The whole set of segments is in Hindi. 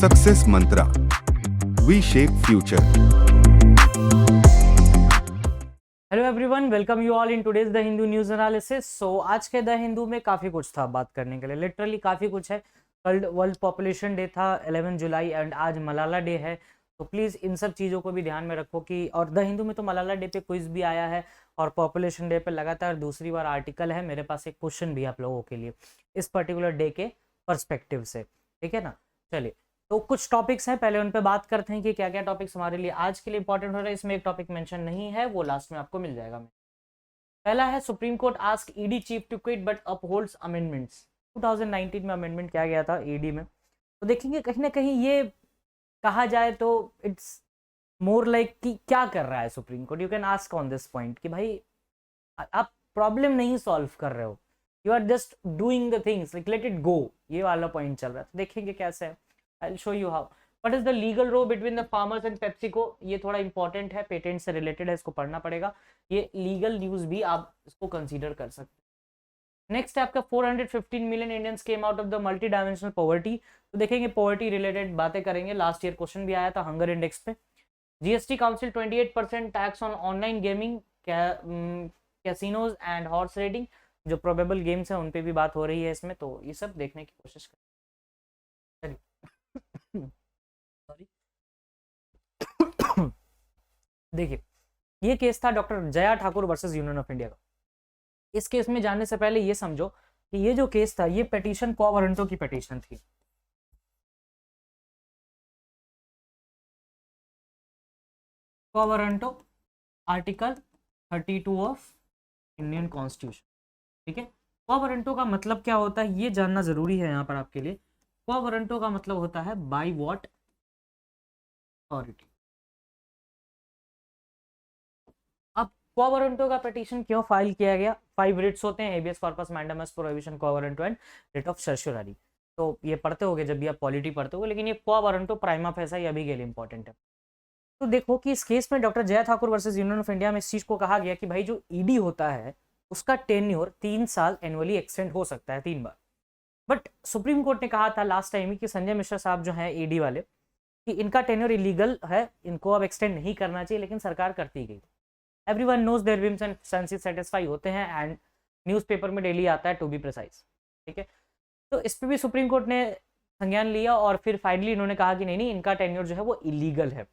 Success mantra, we shape future. Hello everyone, welcome you all in today's the Hindu news analysis. So आज के द हिंदू में काफ़ी कुछ था बात करने के लिए, लिटरली काफ़ी कुछ है। कल वर्ल्ड पॉपुलेशन डे था 11 जुलाई एंड आज मलाला डे है, तो प्लीज़ इन सब चीज़ों को भी ध्यान में रखो कि और द हिंदू में तो मलाला डे पे क्विज भी आया है और पॉपुलेशन डे पे लगातार दूसरी बार आर्टिकल है। मेरे पास एक क्वेश्चन भी आप लोगों के लिए इस पर्टिकुलर डे के पर्सपेक्टिव से, ठीक है ना। चलिए, तो कुछ टॉपिक्स हैं, पहले उन पे बात करते हैं कि क्या क्या टॉपिक्स हमारे लिए आज के लिए इंपॉर्टेंट हो रहा है। इसमें एक टॉपिक मेंशन नहीं है, वो लास्ट में आपको मिल जाएगा। पहला है Supreme Court ask ED chief to quit but upholds amendments. 2019 में अमेंडमेंट किया गया था ईडी में, तो देखेंगे कहीं ना कहीं ये कहा जाए तो इट्स मोर लाइक कि क्या कर रहा है Supreme Court. You can ask on this point कि भाई आप प्रॉब्लम नहीं सॉल्व कर रहे हो, you are just doing the things like let it go, ये वाला पॉइंट चल रहा है। तो देखेंगे कैसे है, I will show you how. What is the legal row between the farmers and PepsiCo, ये थोड़ा इंपॉर्टेंट है, पेटेंट से रिलेटेड है, इसको पढ़ना पड़ेगा। ये लीगल न्यूज भी आप इसको कंसीडर कर सकते हैं। नेक्स्ट है आपका 415 million Indians came out of the multi dimensional poverty. तो देखेंगे पॉवर्टी रिलेटेड बातें करेंगे, लास्ट ईयर क्वेश्चन भी आया था हंगर इंडेक्स पे। GST council 28% tax on online gaming, casinos and horse racing, जो प्रोबेबल गेम्स हैं उन पे भी बात हो रही है इसमें, तो ये सब देखने की कोशिश करें। सॉरी देखिए, ये केस था doctor Jaya Thakur versus union of India का। इस केस में जाने से पहले ये समझो कि ये जो केस था ये पिटीशन क्वा वारंटो की पिटीशन थी। क्वा warranto article 32 of Indian constitution, ठीक है। क्वा वारंटो का मतलब क्या होता है ये जानना जरूरी है यहाँ पर आपके लिए। क्वा वारंटो का मतलब होता है बाय व्हाट अथॉरिटी। अब क्वा वारंटो का पिटीशन क्यों फाइल किया गया? 5 रिट्स होते हैं, हेबियस कॉर्पस, मैंडामस, प्रोहिबिशन, क्वा वारंटो एंड रिट ऑफ सर्शियोररी। तो ये पढ़ते होगे जब भी आप पॉलिटी पढ़ते हो, लेकिन ये क्वा वारंटो प्राइमा फेसा अभी के लिए इंपॉर्टेंट है। तो देखो कि इस केस में doctor Jaya Thakur versus union of India में इस चीज को कहा गया कि भाई जो ईडी होता है उसका टेन्योर 3 साल एनुअली एक्सटेंड हो सकता है 3 बार। बट सुप्रीम कोर्ट ने कहा था लास्ट टाइम ही कि संजय मिश्रा साहब जो है ईडी वाले, कि इनका टेन्योर इलीगल है, इनको अब एक्सटेंड नहीं करना चाहिए, लेकिन सरकार करती गई। Everyone knows their whims and senses satisfy होते हैं एंड न्यूज़पेपर में डेली आता है टू बी प्रिसाइज, ठीक है। तो इस पर भी सुप्रीम कोर्ट ने संज्ञान लिया और फिर फाइनली इन्होंने कहा कि नहीं नहीं, इनका टेन्योर जो है वो इलीगल है।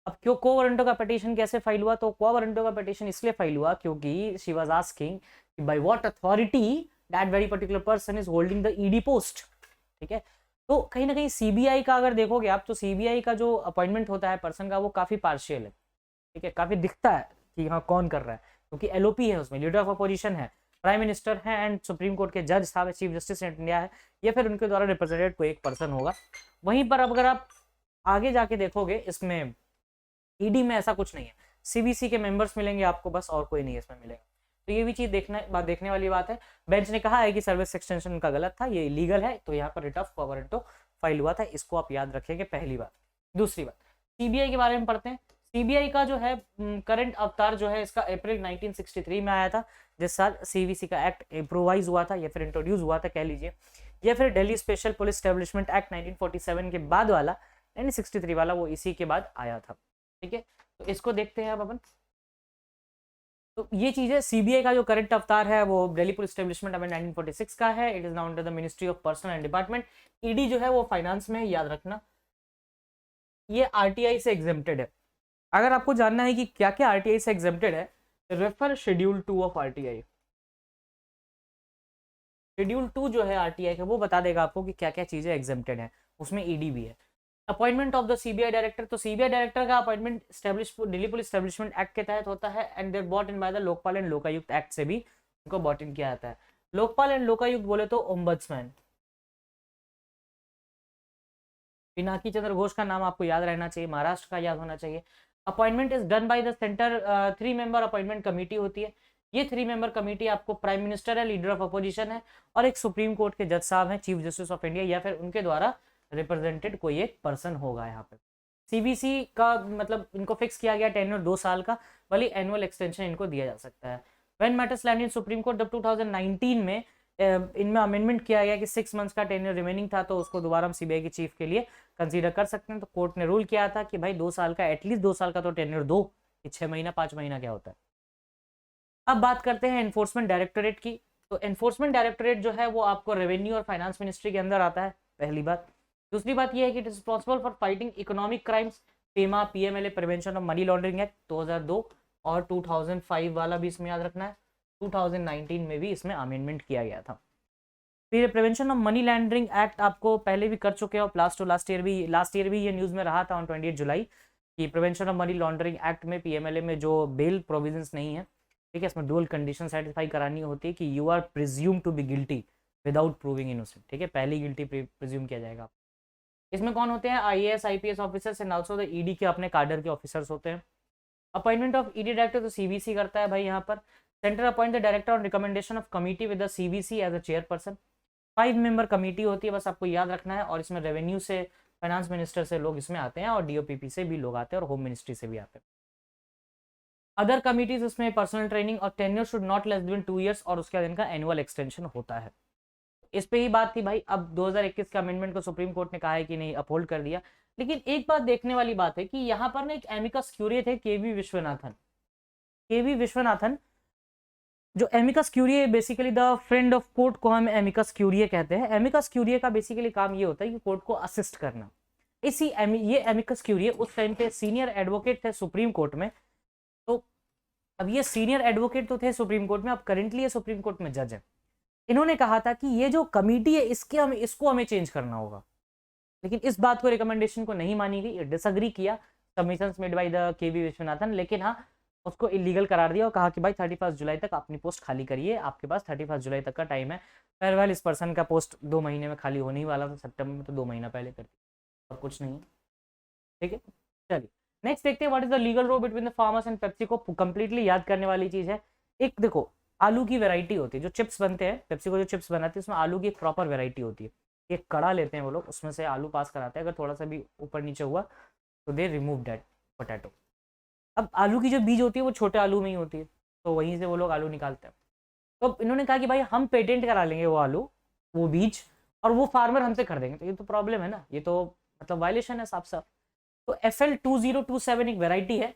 अब क्यों क्वा वारंटो का पिटीशन कैसे फाइल हुआ? तो क्वा वारंटो का पिटीशन इसलिए फाइल हुआ क्योंकि she was asking by what authority that very particular person is holding the ED post, ठीक है। तो कहीं ना कहीं सीबीआई का अगर देखोगे आप, तो सीबीआई का जो अपॉइंटमेंट होता है पर्सन का वो काफी पार्शियल है, ठीक है, काफी दिखता है कि हाँ कौन कर रहा है, क्योंकि एलओपी है उसमें, लीडर ऑफ अपोजिशन है, प्राइम मिनिस्टर है एंड सुप्रीम कोर्ट के जज साहब, चीफ जस्टिस ऑफ इंडिया है, या फिर उनके द्वारा रिप्रेजेंटेड कोई एक पर्सन होगा। वहीं पर अब अगर आप आगे जाके देखोगे इसमें ईडी में ऐसा कुछ नहीं है, सीबीसी के मेंबर्स मिलेंगे आपको बस, और कोई नहीं इसमें मिलेगा। तो ये भी चीज देखने वाली बात है। बेंच ने कहा है कि सर्विस एक्सटेंशन का गलत था, ये इलीगल है, तो यहाँ पर रिट ऑफ क्वा वारंटो फाइल हुआ था, इसको आप याद रखेंगे, पहली बात। दूसरी बात, सीबीआई के बारे में पढ़ते हैं। सीबीआई का जो है करंट अवतार जो है इसका अप्रैल 1963 में आया था, जिस साल सीबीसी का एक्ट इम्प्रोवाइज हुआ था या फिर इंट्रोड्यूस हुआ था कह लीजिए, या फिर Delhi special police establishment act 1947 के बाद वाला 1963 वाला, वो इसी के बाद आया था, ठीक है। तो इसको देखते हैं अब अपन। तो ये चीज है, सीबीआई का जो करंट अवतार है वो दिल्ली पुलिस स्टैब्लिशमेंट अमेंड 1946 का है। It is now under the ministry of personal and department. ED जो है वो फाइनेंस में है, याद रखना। ये आरटीआई से एग्जेम्प्टेड है। अगर आपको जानना है कि क्या क्या आरटीआई से एग्जेम्प्टेड है, refer schedule 2 of RTI. Schedule 2 जो है आरटीआई का वो बता देगा आपको कि क्या क्या चीजें एग्जेम्प्टेड है, उसमें ईडी भी है। Appointment of the CBI director, तो सीबीआई डायरेक्टर का appointment Delhi police establishment act के तहत होता है and there bought in by the Lokpal and Lokayukta act से भी उनको बॉट इन किया जाता है। लोकपाल एंड लोकायुक्त बोले तो ओम्बड्समैन, पिनाकी चंद्र घोष का नाम आपको याद रहना चाहिए, महाराष्ट्र का याद होना चाहिए। Appointment is done by the centre, 3 member appointment committee होती है। ये 3 मेंबर कमेटी आपको प्राइम मिनिस्टर है, लीडर ऑफ अपोजिशन है, और एक सुप्रीम कोर्ट के जज साहब हैं, चीफ जस्टिस ऑफ इंडिया, या फिर उनके द्वारा रिप्रेजेंटेड कोई एक पर्सन होगा यहाँ पे। सीबीसी का मतलब इनको फिक्स किया गया टेन्योर 2 साल का, भले एनुअल एक्सटेंशन इनको दिया जा सकता है। When matters land in supreme court, जब 2019 में इनमें अमेंडमेंट किया गया कि 6 मंथ्स का टेन्योर रिमेनिंग था, तो उसको दोबारा हम सीबीआई के चीफ के लिए कंसीडर कर सकते हैं। तो कोर्ट ने रूल किया था कि भाई 2 साल का, एटलीस्ट 2 साल का तो टेन्योर दो, कि 6 महीना 5 महीना क्या होता है। अब बात करते हैं एनफोर्समेंट डायरेक्टोरेट की। तो एनफोर्समेंट डायरेक्टोरेट जो है वो आपको रेवेन्यू और फाइनेंस मिनिस्ट्री के अंदर आता है, पहली बात। दूसरी बात ये है कि it is responsible for fighting economic crimes, Pema PMLA prevention of money laundering act 2002 और 2005 वाला भी इसमें याद रखना है। 2019 में भी इसमें अमेंडमेंट किया गया था। फिर prevention of money laundering act आपको पहले भी कर चुके हो, लास्ट ईयर भी ये न्यूज में रहा था ऑन 28 जुलाई कि prevention of money laundering act में पीएमएलए में जो बेल प्रोविजंस नहीं है, ठीक है, इसमें डुअल कंडीशन सेटिस्फाई करानी होती है कि you are presume to be guilty without proving innocent, ठीक है, पहले गिल्टी प्रिज्यूम किया जाएगा। इसमें कौन होते हैं? IAS IPS officers and also the ED के अपने कार्डर के ऑफिसर्स होते हैं। अपॉइंटमेंट ऑफ ईडी डायरेक्टर तो सीबीसी करता है भाई। यहाँ पर centre appoint the director on recommendation of committee with the CBC as a chairperson. 5 member committee होती है, बस आपको याद रखना है। और इसमें रेवेन्यू से, फाइनेंस मिनिस्टर से लोग इसमें आते हैं और डीओपीपी से भी लोग आते हैं और होम मिनिस्ट्री से भी आते हैं। अदर कमिटीज इसमें पर्सनल ट्रेनिंग और tenure should not less than 2 years और उसके बाद इनका एनुअल एक्सटेंशन होता है। इस पे ही बात थी भाई। अब 2021 के अमेंडमेंट को सुप्रीम कोर्ट ने कहा है कि नहीं, अपहोल्ड कर दिया। लेकिन एक बात देखने वाली बात है कि यहाँ पर ना एक एमिकस क्यूरी थे, केवी विश्वनाथन। जो amicus curiae basically the friend of court को हम एमिकस क्यूरी कहते हैं। एमिकस क्यूरी का बेसिकली काम ये होता है कि कोर्ट को असिस्ट करना। ये एमिकस क्यूरी उस टाइम पे सीनियर एडवोकेट थे सुप्रीम कोर्ट में। तो अब ये सीनियर एडवोकेट तो थे सुप्रीम कोर्ट में, अब करेंटली ये सुप्रीम कोर्ट में जज है। इन्होंने कहा था कि ये जो कमिटी है इसको हमें चेंज करना होगा, लेकिन इस बात को, रिकमेंडेशन को नहीं मानी गई, डिसएग्री किया सबमिशंस मेड बाय द केवी विश्वनाथन। लेकिन हाँ, उसको इलीगल करार दिया और कहा कि भाई 31 जुलाई तक अपनी पोस्ट खाली करिए, आपके पास 31 जुलाई तक का टाइम है। फेयरवेल इस पर्सन का पोस्ट 2 महीने में खाली होने ही वाला था, सितंबर में, तो 2 महीना पहले कर दिया और कुछ नहीं है, ठीक है। चलिए नेक्स्ट देखते हैं, what is the legal row between the farmers and PepsiCo completely याद करने वाली चीज है। एक देखो, आलू की वैरायटी होती है, जो चिप्स बनते हैं, पेप्सी को जो चिप्स बनाते हैं उसमें आलू की एक प्रॉपर वैरायटी होती है। एक कड़ा लेते हैं वो लोग, उसमें से आलू पास कराते हैं, अगर थोड़ा सा भी ऊपर नीचे हुआ तो दे रिमूव दैट पोटैटो। अब आलू की जो बीज होती है वो छोटे आलू में ही होती है, तो वहीं से वो लोग आलू निकालते हैं। तो इन्होंने कहा कि भाई हम पेटेंट करा लेंगे वो आलू, वो बीज, और वो फार्मर हमसे खरीदेंगे। तो ये तो प्रॉब्लम है ना, ये तो मतलब वायलेशन है साफ साफ। तो FL 2027 एक वेराइटी है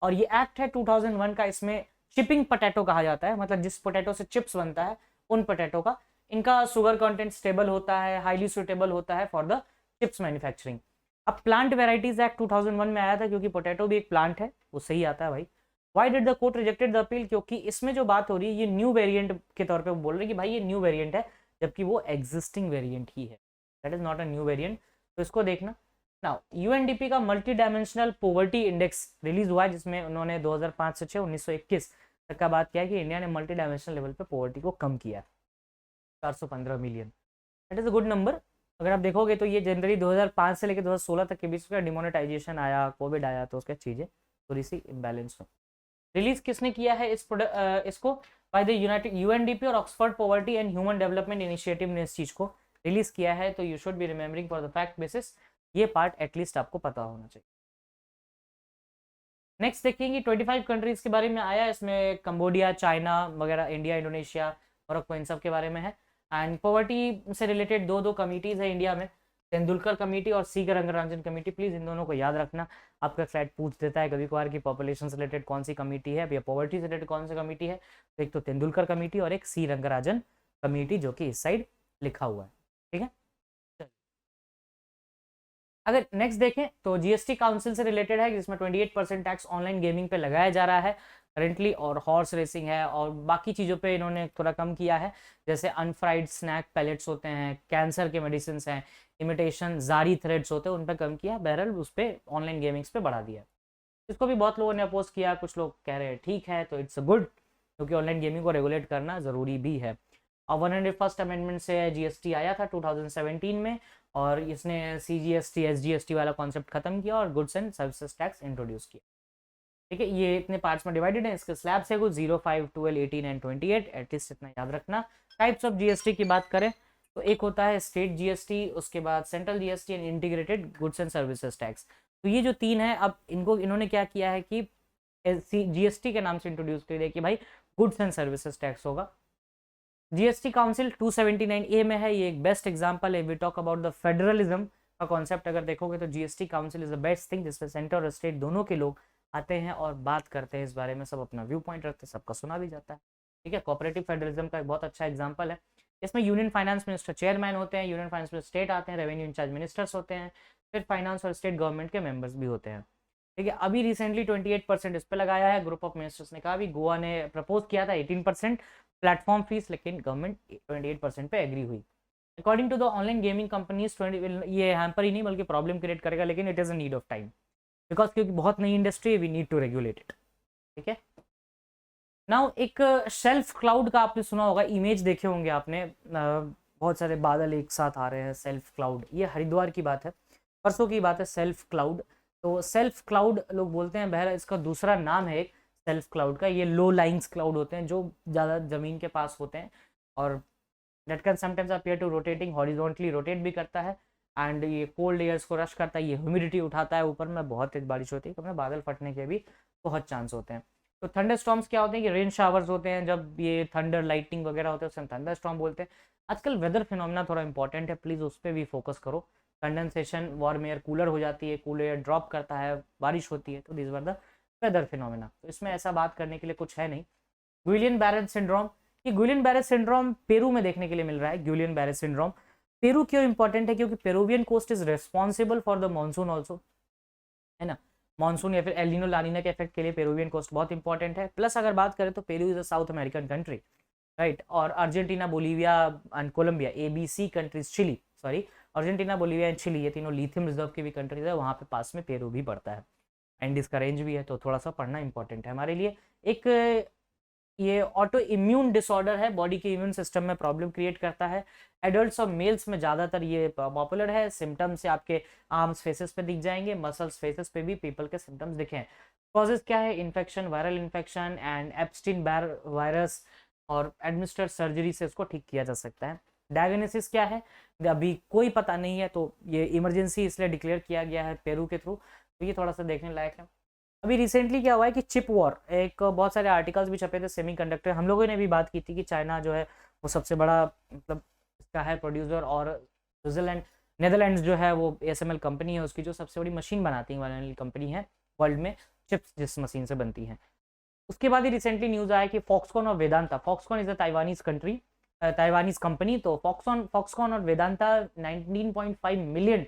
और ये एक्ट है 2001 का। इसमें चिपिंग पोटैटो कहा जाता है, मतलब जिस पोटैटो से चिप्स बनता है उन पोटैटो का, इनका शुगर कंटेंट स्टेबल होता है, हाईली सुटेबल होता है फॉर द चिप्स मैन्युफैक्चरिंग। अब प्लांट वेराइटीज एक्ट 2001 में आया था, क्योंकि पोटैटो भी एक प्लांट है, वो सही आता है भाई। Why did the court rejected the appeal? क्योंकि इसमें जो बात हो रही है ये न्यू वेरिएंट के तौर पे बोल रहे हैं कि भाई ये न्यू वेरिएंट है, जबकि वो एग्जिस्टिंग वेरिएंट ही है, that is not a new variant. तो इसको देखना। नाउ यूएनडीपी का multi dimensional poverty index release हुआ है, जिसमें उन्होंने 2005 से 1921 तक का बात किया है कि इंडिया ने मल्टी डायमेंशनल लेवल पे पॉवर्टी को कम किया, 415 million. That is a good number. अगर आप देखोगे तो ये जनवरी 2005 से लेकर 2016 तक के बीच में डिमोनेटाइजेशन आया, कोविड आया, तो उसके चीजें थोड़ी सी इम्बैलेंस हो। रिलीज किसने किया है इसको? बाय द यूएनडीपी और Oxford poverty and human development initiative ने इस चीज को रिलीज किया है। तो you should be remembering for the fact basis, ये पार्ट एटलीस्ट आपको पता होना चाहिए। नेक्स्ट देखेंगे 25 कंट्रीज के बारे में आया, इसमें कंबोडिया, चाइना वगैरह, इंडिया, इंडोनेशिया, मोरक्को, इन सब के बारे में है। एंड पॉवर्टी से रिलेटेड दो कमिटीज है इंडिया में, तेंदुलकर कमेटी और सी रंगराजन कमेटी। प्लीज इन दोनों को याद रखना, आपका फ्लैट पूछ देता है कभी कभार की पॉपुलेशन से रिलेटेड कौन सी कमेटी है या पॉवर्टी से रिलेटेड कौन सी कमेटी है। तो एक तो तेंदुलकर कमेटी और एक सी रंगराजन कमेटी, जो कि इस साइड लिखा हुआ है, ठीक है। अगर नेक्स्ट देखें तो जीएसटी काउंसिल से रिलेटेड है, जिसमें 28% टैक्स ऑनलाइन गेमिंग पे लगाया जा रहा है करेंटली, और हॉर्स रेसिंग है और बाकी चीज़ों पे इन्होंने थोड़ा कम किया है, जैसे अनफ्राइड स्नैक पैलेट्स होते हैं, कैंसर के मेडिसिन हैं, इमिटेशन जारी थ्रेड्स होते हैं, उन पर कम किया। बहरहाल उस पर ऑनलाइन गेमिंग्स पे बढ़ा दिया। इसको भी बहुत लोगों ने अपोज किया, कुछ लोग कह रहे हैं ठीक है, तो इट्स अ गुड, क्योंकि ऑनलाइन गेमिंग को रेगुलेट करना ज़रूरी भी है। और 101st अमेंडमेंट से जीएसटी आया था 2017 में, और इसने सीजीएसटी एसजीएसटी वाला कॉन्सेप्ट खत्म किया और goods and services tax introduce किया, ठीक है। ये इतने पार्ट्स में डिवाइडेड है, इसके स्लैब्स है कुछ 0, 5, 12, 18 एंड 28, एटलीस्ट इतना याद रखना। टाइप्स ऑफ जीएसटी की बात करें तो एक होता है स्टेट जीएसटी, उसके बाद central GST and integrated goods and services tax. तो ये जो 3 है, अब इनको इन्होंने क्या किया है कि जीएसटी के नाम से इंट्रोड्यूस कर दिया कि भाई गुड्स एंड सर्विसेज टैक्स होगा, जीएसटी काउंसिल 279A में है, ये एक बेस्ट एग्जांपल है। We talk about the federalism का कॉन्सेप्ट अगर देखोगे तो GST council is the best thing, जिसमें सेंटर और स्टेट दोनों के लोग आते हैं और बात करते हैं इस बारे में, सब अपना व्यू पॉइंट रखते हैं, सबका सुना भी जाता है। ठीक है, कोऑपरेटिव फेडरलिज्म का एक बहुत अच्छा एग्जांपल है। इसमें यूनियन फाइनेंस मिनिस्टर चेयरमैन होते हैं, यूनियन फाइनेंस मिनिस्टर स्टेट आते हैं, रेवेन्यू इंचार्ज मिनिस्टर्स होते हैं, फिर फाइनेंस और स्टेट गवर्नमेंट के मेंबर्स भी होते हैं। ठीक है, अभी रिसेंटली 28% इस पे लगाया है। ग्रुप ऑफ मिनिस्टर्स ने कहा, अभी गोवा ने प्रपोज किया था 18% प्लेटफॉर्म फीस, लेकिन गवर्नमेंट 28% पे एग्री हुई। According to the online gaming companies 20 ये हैम्पर ही नहीं बल्कि प्रॉब्लम क्रिएट करेगा, लेकिन it is a need of time, because क्योंकि बहुत नई इंडस्ट्री है, we need to regulate it. ठीक है, नाउ एक सेल्फ क्लाउड का आपने सुना होगा, इमेज देखे होंगे आपने, बहुत सारे बादल एक साथ आ रहे हैं, सेल्फ क्लाउड। ये हरिद्वार की बात है, परसों की बात है, सेल्फ क्लाउड। तो सेल्फ क्लाउड लोग बोलते हैं, बहरहाल इसका दूसरा नाम है एक सेल्फ क्लाउड का। ये लो लाइंस क्लाउड होते हैं जो ज़्यादा ज़मीन के पास होते हैं, और that can sometimes appear to rotating horizontally, rotate भी करता है, एंड ये कोल्ड एयर्स को रश करता है, ये ह्यूमिडिटी उठाता है ऊपर में, बहुत तेज बारिश होती है, तो बादल फटने के भी बहुत चांस होते हैं। तो थंडर स्टॉर्म्स क्या होते हैं कि रेन शावर्स होते हैं, जब ये थंडर लाइटिंग वगैरह होते हैं उसे हम थंडर स्टॉर्म बोलते हैं। आजकल वेदर फिनोमिना थोड़ा इंपॉर्टेंट है, प्लीज़ उस पर भी फोकस करो। कंडेंसेशन, वार्म एयर कूलर हो जाती है, कूलर एयर ड्रॉप करता है, बारिश होती है, तो this were the weather phenomena. तो इसमें ऐसा बात करने के लिए कुछ है नहीं। गुइलियन बैरन सिंड्रोम, ये गुइलियन बैरे सिंड्रोम पेरू में देखने के लिए मिल रहा है। गुइलियन बैरे सिंड्रोम पेरू क्यों इंपॉर्टेंट है, क्योंकि Peruvian coast is responsible for the monsoon also, है ना। मॉनसून या फिर एल नीनो ला नीना के इफेक्ट के लिए पेरुवियन कोस्ट बहुत इंपॉर्टेंट है। प्लस अगर बात करें तो Peru is a South American country, right. और Argentina, Bolivia and Colombia, ABC countries, Chile, sorry, Argentina, Bolivia and Chile, ये तीनों लिथियम रिजर्व की भी कंट्रीज है, वहाँ पे पास में पेरू भी पड़ता है, एंड इसका रेंज भी है, तो थोड़ा सा पढ़ना इंपॉर्टेंट है हमारे लिए। एक ये ऑटो इम्यून डिसऑर्डर है, बॉडी के इम्यून सिस्टम में प्रॉब्लम क्रिएट करता है। एडल्ट्स और मेल्स में ज़्यादातर ये पॉपुलर है। सिम्टम्स से आपके आर्म्स फेसेस पे दिख जाएंगे, मसल्स फेसेस पे भी पीपल के सिम्टम्स दिखे हैं। कॉजेज क्या है, infection, viral infection and Epstein Barr virus, और एडमिनिस्ट्रेट सर्जरी से इसको ठीक किया जा सकता है। डायग्नोसिस क्या है, अभी कोई पता नहीं है, तो ये इमरजेंसी इसलिए डिक्लेयर किया गया है पेरू के थ्रू, तो ये थोड़ा सा देखने लायक है। अभी रिसेंटली क्या हुआ है कि चिप वॉर, एक बहुत सारे आर्टिकल्स भी छपे थे सेमीकंडक्टर, हम लोगों ने भी बात की थी कि चाइना जो है वो सबसे बड़ा मतलब इसका है प्रोड्यूसर, और स्विट्जरलैंड, नेदरलैंड्स जो है वो ASML कंपनी है, उसकी जो सबसे बड़ी मशीन बनाती है वाली कंपनी है वर्ल्ड में, चिप्स जिस मशीन से बनती हैं। उसके बाद ही रिसेंटली न्यूज़ आया कि फॉक्सकॉन और Vedanta, Foxconn is a Taiwanese country, Taiwanese company, तो फॉक्सकॉन और वेदांता $19.5 मिलियन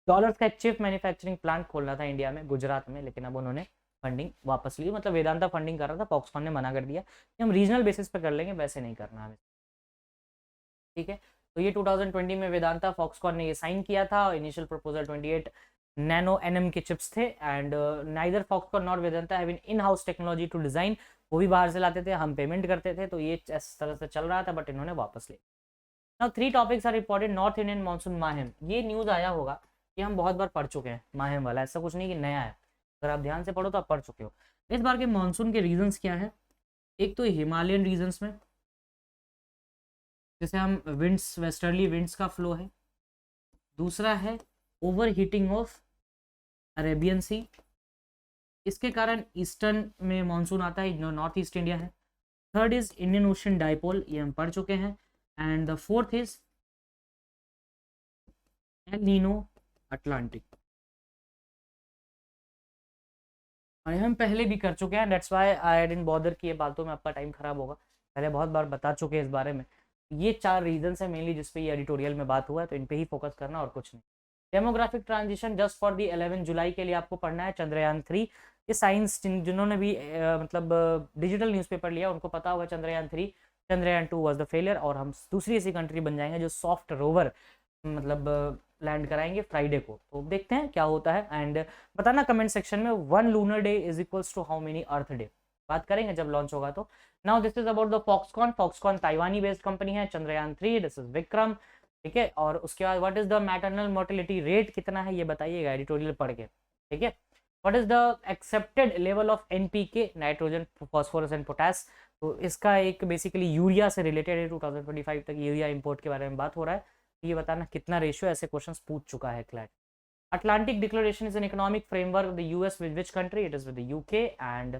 का एक चिप मैन्युफैक्चरिंग प्लांट खोलना था इंडिया में, गुजरात में, लेकिन अब उन्होंने फंडिंग वापस ली। मतलब वेदांता फंडिंग कर रहा था, फॉक्सकॉन ने मना कर दिया कि हम रीजनल बेसिस पे कर लेंगे, वैसे नहीं करना हमें। ठीक है, तो ये 2020 में वेदांता फॉक्सकॉन ने ये साइन किया था। इनिशियल प्रपोजल 28 नैनो NM के चिप्स थे, and neither Foxconn nor Vedanta have in house technology to design, वो भी बाहर से लाते थे, हम पेमेंट करते थे, तो ये इस तरह से चल रहा था, बट इन्होंने वापस ले। Now 3 topics are important. North Indian monsoon माहिम, ये न्यूज़ आया होगा कि हम बहुत बार पढ़ चुके हैं माहिम वाला, ऐसा कुछ नहीं कि नया है, अगर आप ध्यान से पढ़ो तो आप पढ़ चुके हो। इस बार के मानसून के रीजंस क्या है, एक तो हिमालयन रीजन्स में, जैसे हम विंड्स, वेस्टर्ली विंड्स का फ्लो है। दूसरा है ओवर हीटिंग ऑफ अरेबियन सी, इसके कारण ईस्टर्न में मानसून आता है, जो नॉर्थ ईस्ट इंडिया है। Third is Indian ocean dipole, ये हम पढ़ चुके हैं। And the fourth is El Nino Atlantic, और हम पहले भी कर चुके हैं, that's why I didn't bother कि ये बातों में आपका टाइम खराब होगा, पहले बहुत बार बता चुके हैं इस बारे में। ये 4 रीजंस है मेनली जिसपे ये एडिटोरियल में बात हुआ है, तो इन पे ही फोकस करना और कुछ नहीं। Demographic transition just for the 11 जुलाई के लिए आपको पढ़ना है, चंद्रयान 3। ये साइंस जिन्होंने भी मतलब डिजिटल न्यूज़पेपर लिया उनको पता होगा Chandrayaan 3, Chandrayaan 2 was the failure, और हम दूसरी ऐसी कंट्री बन जाएंगे जो सॉफ्ट रोवर मतलब लैंड कराएंगे फ्राइडे को, तो देखते हैं क्या होता है। एंड बताना कमेंट सेक्शन में 1 lunar day is equals to how many earth day, बात करेंगे जब लॉन्च होगा तो। Now this is about the Foxconn, Foxconn ताइवानी बेस्ड कंपनी है। चंद्रयान 3, दिस इज विक्रम, ठीक है। और उसके बाद what is the maternal mortality rate कितना है ये बताइएगा एडिटोरियल पढ़ के, ठीक है। What is the accepted level of NPK, nitrogen, phosphorus and potash, तो इसका एक बेसिकली यूरिया से रिलेटेड है। 2025 तक यूरिया इंपोर्ट के बारे में बात हो रहा है, ये बताना कितना रेशियो, ऐसे क्वेश्चंस पूछ चुका है CLAT. Atlantic declaration is an economic framework of the US with which country, it is with the UK। And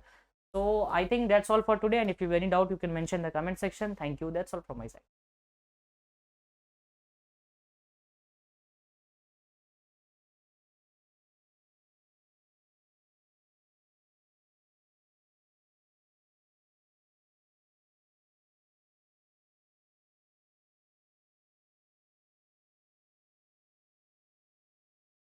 So I think that's all for today, and if you have any doubt, you can mention in the comment section. Thank you. That's all from my side.